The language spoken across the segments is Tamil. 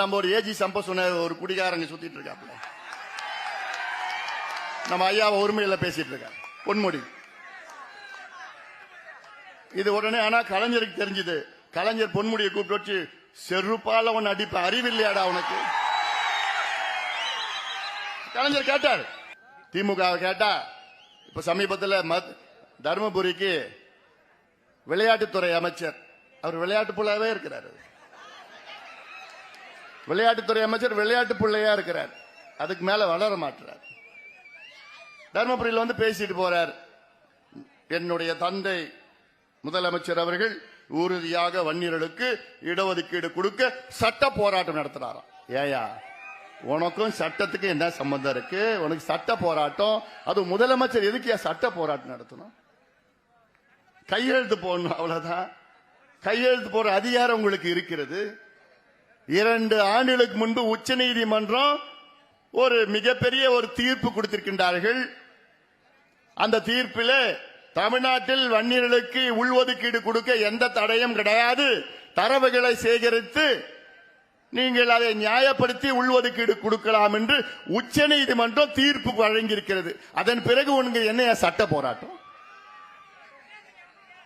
நம்ம ஒரு ஏஜி சம்ப சொன்ன ஒரு குடிகாரங்க சுத்திட்டு இருக்காப்ல, நம்ம ஐயாவை உரிமையில பேசிட்டு இருக்காங்க பொன்முடி. இது உடனே ஆனா கலைஞருக்கு தெரிஞ்சது. கலைஞர் பொன்முடியை கூப்பிட்டு வச்சு, செருப்பால உன் அடிப்ப, அறிவில்லையாடா உனக்கு? கலைஞர் கேட்டார், திமுக கேட்டா. இப்ப சமீபத்தில் தர்மபுரிக்கு விளையாட்டுத்துறை அமைச்சர், அவர் விளையாட்டு புள்ளையாவே இருக்கிறார். விளையாட்டுத்துறை அமைச்சர் விளையாட்டு பிள்ளையா இருக்கிறார், அதுக்கு மேல வளர மாட்டார். தர்மபுரியில் வந்து பேசிட்டு போறார். என்னுடைய தந்தை முதலமைச்சர் அவர்கள் உறுதியாக வன்னியர்களுக்கு இடஒதுக்கீடு கொடுக்க சட்ட போராட்டம் நடத்துறாராம். ஏயா, உனக்கும் சட்டத்துக்கு என்ன சம்பந்தம் இருக்கு? உனக்கு சட்ட போராட்டம், அது முதலமைச்சர் எதுக்கு சட்ட போராட்டம் நடத்தணும்? கையெழுத்து போடணும், அவ்வளவுதான். கையெழுத்து போற அதிகாரம் உங்களுக்கு இருக்கிறது. 2 ஆண்டுகளுக்கு முன்பு உச்ச நீதிமன்றம் ஒரு மிகப்பெரிய ஒரு தீர்ப்பு கொடுத்திருக்கின்றார்கள். அந்த தீர்ப்பில் தமிழ்நாட்டில் வன்னியர்களுக்கு உள்ஒதுக்கீடு கொடுக்க எந்த தடையும் கிடையாது. தரவுகளை சேகரித்து நீங்கள் அதை நியாயப்படுத்தி உள்ஒதுக்கீடு கொடுக்கலாம் என்று உச்ச நீதிமன்றம் தீர்ப்பு வழங்கியிருக்கிறது. அதன் பிறகு உனக்கு என்ன சட்ட போராட்டம்?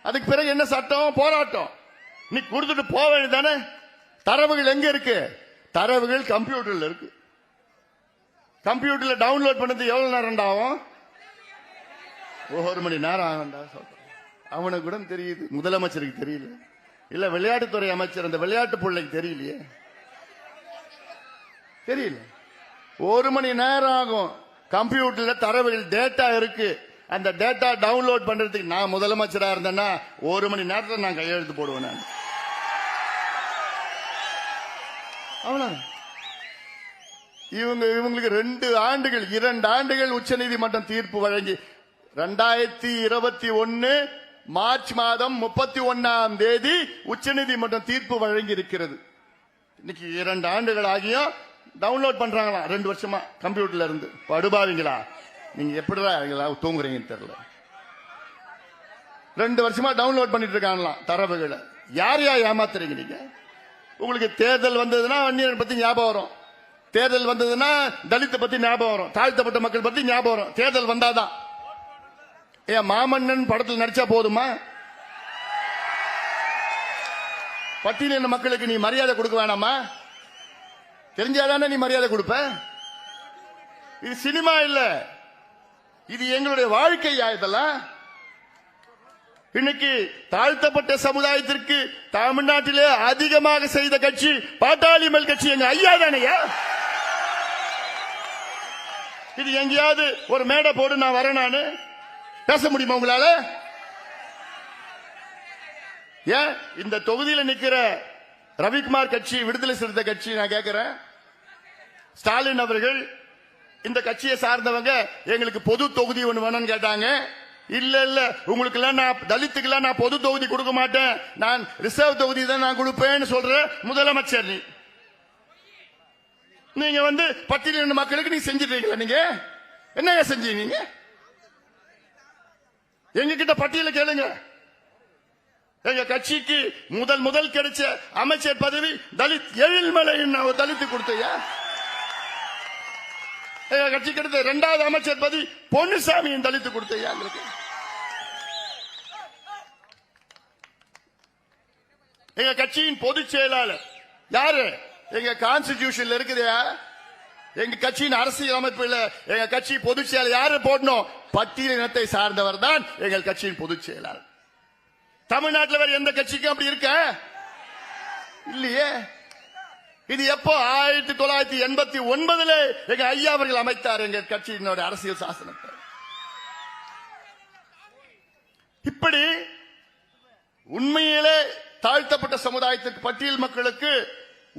அதுக்கு பிறகு என்ன சட்டம் போராட்டம்? நீ கொடுத்துட்டு போக வேண்டியதானே? தரவுகள் எங்க இருக்கு? தரவுகள் கம்ப்யூட்டர்ல இருக்கு. கம்ப்யூட்டர்ல டவுன்லோட் பண்ணது எவ்வளவு நேரம் ஆகும்? 1 மணி நேரம் ஆகும்டா சொல்றேன். அவனுக்கு கூட தெரியுது, முதலமைச்சருக்கு தெரியல. இல்ல விளையாட்டுத்துறை அமைச்சர் அந்த விளையாட்டு பிள்ளைக்கு தெரியலையே, தெரியல. 1 மணி நேரம் ஆகும். கம்ப்யூட்டர்ல தரவுகள் டேட்டா இருக்கு. அந்த டேட்டா டவுன்லோட் பண்றதுக்கு நான் முதலமைச்சரா இருந்தேன்னா 1 மணி நேரத்தில் நான் கையெழுத்து போடுவேன். நான் அவ்வளவு. இவங்களுக்கு 2 ஆண்டுகள் உச்ச நீதிமன்றம் தீர்ப்பு வழங்கி 2021 மார்ச் மாதம் 31ஆம் தேதி உச்ச நீதிமன்றம் தீர்ப்பு வழங்கி இருக்கிறது. இன்னைக்கு 2 ஆண்டுகள் ஆகியும் டவுன்லோட் பண்றாங்களா 2 வருஷமா கம்ப்யூட்டர்ல இருந்து. படுபாவீங்களா நீங்க? எப்படிதான் தூங்குறீங்கன்னு தெரியல. 2 வருஷமா டவுன்லோட் பண்ணிட்டு இருக்காங்களாம் தரவுகளை. யார் ஏமாத்துறீங்க நீங்க? உங்களுக்கு தேர்தல் வந்ததுன்னா வன்னியர் பத்தி ஞாபகம் வரும், தேர்தல் வந்ததுன்னா தலித் பத்தி ஞாபகம் வரும், தாழ்த்தப்பட்ட மக்கள் பத்தி ஞாபகம் வரும். தேர்தல் வந்தாதான். ஏன் மாமன்னன் படத்தில் நடிச்சா போதுமா? பட்டியலின மக்களுக்கு நீ மரியாதை கொடுக்க வேணாமா? தெரிஞ்சாதானே நீ மரியாதை கொடுப்ப? இது சினிமா இல்ல, இது எங்களுடைய வாழ்க்கையா. இதெல்லாம் இன்னைக்கு தாழ்த்தப்பட்ட சமுதாயத்திற்கு தமிழ்நாட்டிலே அதிகமாக செய்த கட்சி பாட்டாளி மக்கள் கட்சி எங்க ஐயா தானையா. இது எங்கேயாவது ஒரு மேடை போடு, நான் வரேன், நானு பேச முடியுமா உங்களால? ஏன் இந்த தொகுதியில் நிக்கிற ரவிக்குமார் கட்சி, விடுதலை சிறுத்தை கட்சி, நான் கேட்கிறேன், ஸ்டாலின் அவர்கள் இந்த கட்சியை சார்ந்தவங்க எங்களுக்கு பொது தொகுதி ஒன்று வேணும்னு கேட்டாங்க. இல்ல இல்ல, உங்களுக்கு எல்லாம் நான் தலித்துக்கெல்லாம் நான் பொது தொகுதி கொடுக்க மாட்டேன், நான் ரிசர்வ் தொகுதி தான் நான் கொடுப்பேன்னு சொல்ற முதலமைச்சர் நீங்க வந்து பட்டியலின மக்களுக்கு நீ செஞ்சிருக்கீங்களா? நீங்க என்ன செஞ்சீங்க? எங்க கிட்ட பட்டியல கேளுங்க. எங்க கட்சிக்கு முதல் கிடைச்ச அமைச்சர் பதவி தலித் எழில்மலை தலித்து கொடுத்தையா? எங்க கட்சி கிடைத்த 2வது அமைச்சர் பதவி பொன்னுசாமி தலித்து கொடுத்தையா? எங்களுக்கு எங்க கட்சியின் பொதுச் செயலாளர் யாரு? எங்க கான்ஸ்டிடியூஷன்ல இருக்குதா? எங்க கட்சியின் அரசியல் அமைப்பில் எங்க கட்சி பொதுச் செயலாளர் யாரு போடணும்? பட்டியலினத்தை சார்ந்தவர் தான் எங்கள் கட்சியின் பொதுச் செயலாளர். தமிழ்நாட்டில் வேற எந்த கட்சிக்கும் அப்படி இருக்க இல்லையே. இது எப்போ? 1989 எங்க ஐயா அவர்கள் அமைத்தார் எங்க கட்சியினோட அரசியல் சாசனத்தை. இப்படி உண்மையிலே தாழ்த்தப்பட்ட சமுதாயத்திற்கு, பட்டியல் மக்களுக்கு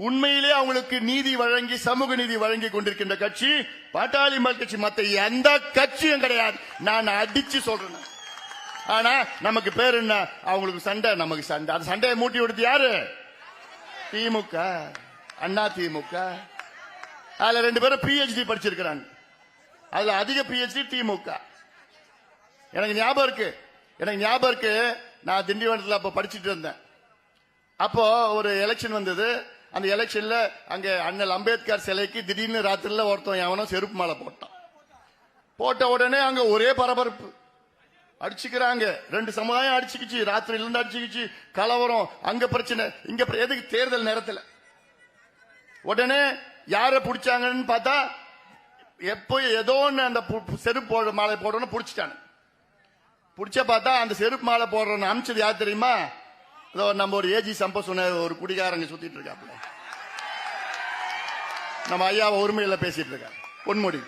உண்மையிலே அவங்களுக்கு நீதி வழங்கி, சமூக நீதி வழங்கி கொண்டிருக்கின்ற கட்சி பாட்டாளி மக்கள் கட்சி. மத்த எந்த கட்சியும் கிடையாது. நான் அடிச்சு சொல்றேன். ஆனா நமக்கு பேர் என்ன? அவங்களுக்கு சண்டை, நமக்கு சண்டை. அந்த சண்டையை மூட்டி விடுத்து யாரு? திமுக, அண்ணா திமுக. அதுல 2 பேரும் PhD படிச்சிருக்கிறாங்க. அதுல அதிக PhD திமுக. எனக்கு ஞாபகம் இருக்கு, நான் திண்டிவனத்தில் அப்ப படிச்சுட்டு இருந்தேன். அப்போ ஒரு எலெக்ஷன் வந்தது. அந்த எலெக்ஷன்ல அங்க அண்ணல் அம்பேத்கர் சிலைக்கு திடீர்னு ராத்திரில ஒருத்தன் எவனோ செருப்பு மாலை போட்டான். போட்ட உடனே அங்க ஒரே பரபரப்பு, அடிச்சுக்கிறாங்க. ரெண்டு சமுதாயம் அடிச்சுக்கிச்சு, ராத்திரில இருந்து அடிச்சுக்கிச்சு, கலவரம், அங்க பிரச்சனை, இங்க எதுக்கு தேர்தல் நேரத்தில். உடனே யார பிடிச்சாங்கன்னு பார்த்தா எப்போ ஏதோ ஒன்று அந்த செருப்பு மாலை போடணும் பிடிச்சிட்டாங்க. பிடிச்ச பார்த்தா அந்த செருப்பு மாலை போடுறோன்னு அமிச்சது யார் தெரியுமா? நம்ம ஒரு ஏஜி சம்ப சொன்ன ஒரு குடிகாரங்க சுத்திட்டு இருக்காப்புல, நம்ம ஐயாவை உரிமையில பேசிட்டு இருக்காங்க பொன்முடி.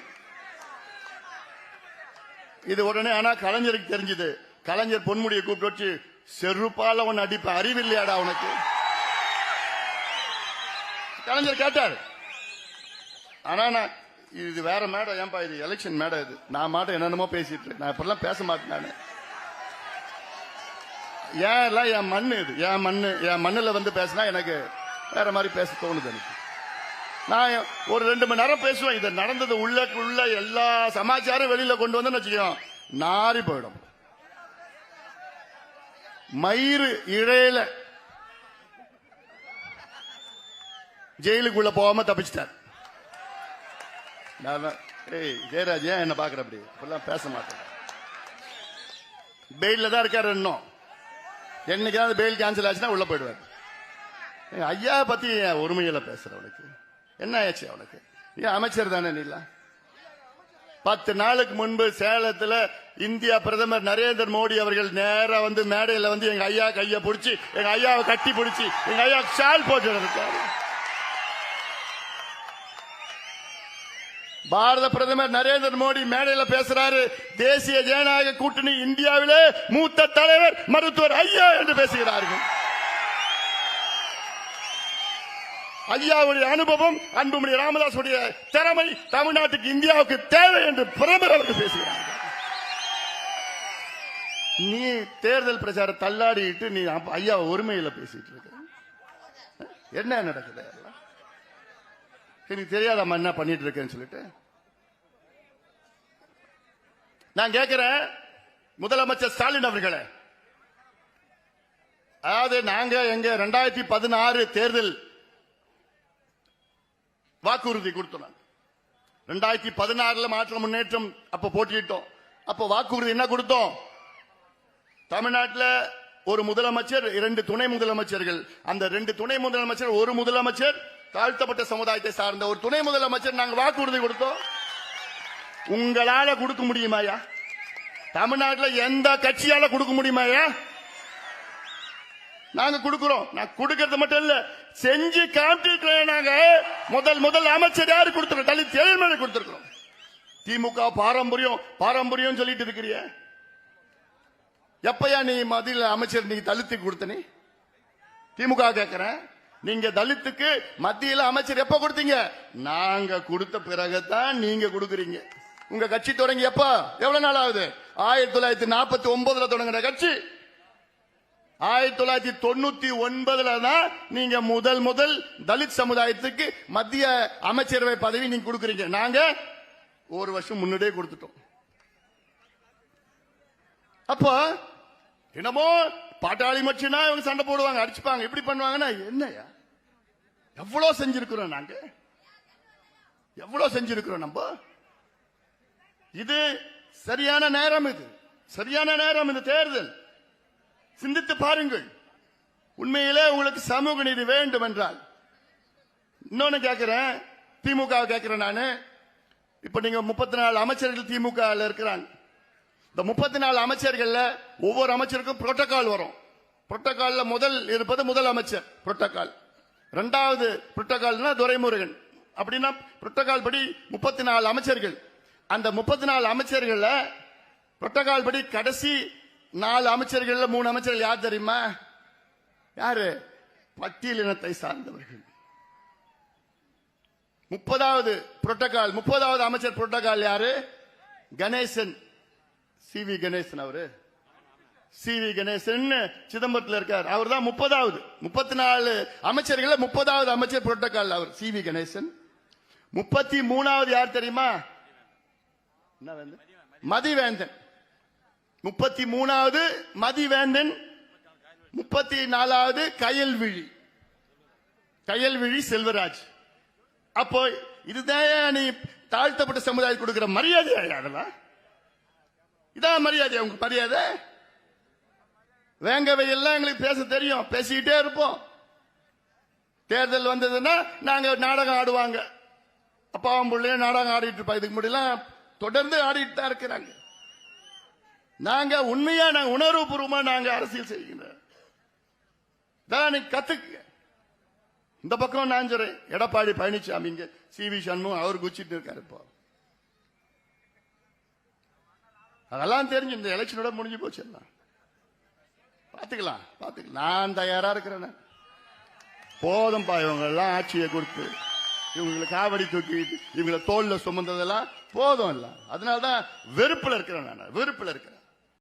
இது உடனே ஆனா கலைஞருக்கு தெரிஞ்சது. கலைஞர் பொன்முடியை கூப்பிட்டு வச்சு செருப்பால ஒன்னு அடிப்ப, அறிவில்லையாடா உனக்கு? கலைஞர் கேட்டார். ஆனா நான் இது வேற மேடம், ஏன்பா இது எலெக்ஷன் மேடம், இது நான் மாட்டேன் என்னென்னமோ பேசிட்டு இருக்கேன், நான் இப்பெல்லாம் பேச மாட்டேன். நான் ஏன் எல்லாம் என் மண்ணு, இது என் மண்ணு, என் மண்ணுல வந்து பேசினா எனக்கு வேற மாதிரி பேச தோணுது. எனக்கு நான் ஒரு 2 மணி நேரம் பேசுவேன். இது நடந்தது உள்ள எல்லா சமாச்சாரம் வெளியில கொண்டு வந்து வச்சுக்கோ நாரி போயிடும். மயிறு இழையில ஜெயிலுக்குள்ள போகாம தப்பிச்சிட்டார். ஜெயராஜ் ஏன் என்ன பாக்குற? அப்படி இப்பெல்லாம் பேச மாட்டேன். பெயில தான் இருக்காரு. இன்னும் என்னைக்காவது பெயில் கேன்சல் ஆச்சுன்னா உள்ள போயிடுவார். ஐயா பத்தி உரிமையில பேசுற அவனுக்கு என்ன ஆச்சு? அவனுக்கு ஏன் அமைச்சர் தானே நீ? 10 நாளுக்கு முன்பு சேலத்துல இந்தியா பிரதமர் நரேந்திர மோடி அவர்கள் நேரா வந்து மேடையில வந்து எங்க ஐயா கைய பிடிச்சி, எங்க ஐயாவை கட்டி பிடிச்சி, எங்க ஐயா ஷால் போட்டு இருக்காரு. பாரத பிரதமர் நரேந்திர மோடி மேடையில பேசுறாரு, தேசிய ஜனநாயக கூட்டணி இந்தியாவிலே மூத்த தலைவர் மருத்துவர் ஐயா என்று பேசுகிறார்கள். ஐயாவுடைய அனுபவம், அன்புமணி ராமதாசுடைய திறமை தமிழ்நாட்டுக்கு இந்தியாவுக்கு தேவை என்று பிரதமர் அவர்கள் பேசுகிறார்கள். நீ தேர்தல் பிரச்சார தள்ளாடிட்டு நீ ஐயா உரிமையில பேசிட்டு இருக்க. என்ன நடக்குது? எனக்கு தெரியாதம்மா என்ன பண்ணிட்டு இருக்கேன்னு சொல்லிட்டு நான் கேட்கிறேன் முதலமைச்சர் ஸ்டாலின் அவர்களே. அதாவது நாங்க எங்க 2016 தேர்தல் வாக்குறுதி கொடுத்தோம். 2016 மாற்றம் முன்னேற்றம் அப்ப போட்டியிட்டோம். அப்ப வாக்குறுதி என்ன கொடுத்தோம்? தமிழ்நாட்டில் ஒரு முதலமைச்சர், 2 துணை முதலமைச்சர்கள், அந்த 2 துணை முதலமைச்சர், ஒரு முதலமைச்சர் தாழ்த்தப்பட்ட சமுதாயத்தை சார்ந்த ஒரு துணை முதலமைச்சர் நாங்க வாக்குறுதி கொடுத்தோம். உங்களால கொடுக்க முடியுமாயா? தமிழ்நாட்டில் எந்த கட்சியால கொடுக்க முடியுமாயா? நாங்க கொடுக்கிறோம். நான் கொடுக்கிறது மட்டும் இல்ல, செஞ்சு காமிட்டு நாங்க முதல் அமைச்சர் யாரு கொடுத்திருக்கோம்? தலித் ஏழ்மலை கொடுத்திருக்கிறோம். திமுக பாரம்பரியம் சொல்லிட்டு இருக்கிறிய, எப்பயா நீ மத்தியில் அமைச்சர் நீ தலித்துக்கு கொடுத்த? நீ திமுக கேட்கிறேன், நீங்க தலித்துக்கு மத்தியில் அமைச்சர் எப்ப கொடுத்தீங்க? நாங்க கொடுத்த பிறகுதான் நீங்க கொடுக்கறீங்க. உங்க கட்சி தொடங்கி எப்ப, எவ்வளவு நாள் ஆகுது? 1949 தொடங்கின கட்சி. 1999 தான் நீங்க முதல் தலித் சமுதாயத்துக்கு மத்திய அமைச்சரவை பதவி நீங்க கொடுக்கறீங்க. நாங்க 1 வருஷம் முன்னாடியே கொடுத்துட்டோம். அப்ப என்னமோ பாட்டாளி மச்சினா இவங்க சண்டை போடுவாங்க, அடிச்சுப்பாங்க, இப்படி பண்ணுவாங்கன்னா என்னையா? எவ்வளவு செஞ்சிருக்கிறோம் நாங்க, எவ்வளவு செஞ்சிருக்கிறோம் நம்ம. இது சரியான நேரம், இது சரியான நேரம். இந்த தேர்தல் சிந்தித்து பாருங்கள். உண்மையிலே உங்களுக்கு சமூக நீதி வேண்டும் என்றால், இன்னொன்னு கேட்கிறேன், திமுக கேட்கிறேன் நானு. இப்ப நீங்க 34 அமைச்சர்கள் திமுக இருக்கிறாங்க. இந்த 34 அமைச்சர்கள் ஒவ்வொரு அமைச்சருக்கும் புரோட்டோகால் வரும். புரோட்டோகால்ல முதல் இருப்பது முதல் அமைச்சர் புரோட்டோகால். 2வது புரோட்டோகால்னா துரைமுருகன். அப்படின்னா புரோட்டோகால் படி 34 அமைச்சர்கள். அந்த 34 அமைச்சர்கள் புரோட்டோகால் படி கடைசி 4 அமைச்சர்கள் 3 அமைச்சர்கள் யார் தெரியுமா? யாரு? பட்டியலினத்தை சார்ந்தவர்கள். 30வது புரோட்டோகால், 30வது அமைச்சர் புரோட்டோகால் யாரு? கணேசன், சிவி கணேசன். அவரு சிவி கணேசன் சிதம்பரத்தில் இருக்கார். அவர் தான் 30வது. 34 அமைச்சர்கள் 30வது அமைச்சர் புரோட்டோகால் அவர் சிவி கணேசன். 33வது யார் தெரியுமா? மதிவேந்தன். 33வது மதிவேந்தன். 34வது கயல்விழி. கயல்விழி செல்வராஜ். அப்போ இதுதான் நீ தாழ்த்தப்பட்ட சமுதாயம் கொடுக்கிற மரியாதை. அதெல்லாம் இதான் மரியாதை. உங்க மரியாதை வேங்கவை எல்லாம் எங்களுக்கு பேச தெரியும், பேசிக்கிட்டே இருப்போம். தேர்தல் வந்ததுன்னா நாங்க நாடகம் ஆடுவாங்க. அப்பாவும் பிள்ளைய நாடகம் ஆடிட்டு இருப்பா. இதுக்கு முடியலாம் தொடர்ந்து ஆடிட்டு தான் இருக்கிறாங்க. நாங்க உண்மையா நாங்க உணர்வுபூர்வமா நாங்க அரசியல் செய்கிற கத்துக்க. இந்த பக்கம் நான் சொல்றேன், எடப்பாடி பழனிசாமி இங்க சி.வி. சண்முகம் அவர் குச்சிட்டு இருக்காரு. இப்போ அதெல்லாம் தெரிஞ்சு இந்த எலெக்ஷனோட முடிஞ்சு போச்சு. எல்லாம் பாத்துக்கலாம். நான் தயாரா இருக்கிறேன். போதும்பா இவங்க எல்லாம் ஆட்சியை கொடுத்து இவங்களுக்கு காவடி தூக்கி இவங்களை தோல்ல சுமந்ததெல்லாம் போதும். இல்ல அதனாலதான் வெறுப்புல இருக்கிறேன். நான் வெறுப்புல இருக்கிறேன்.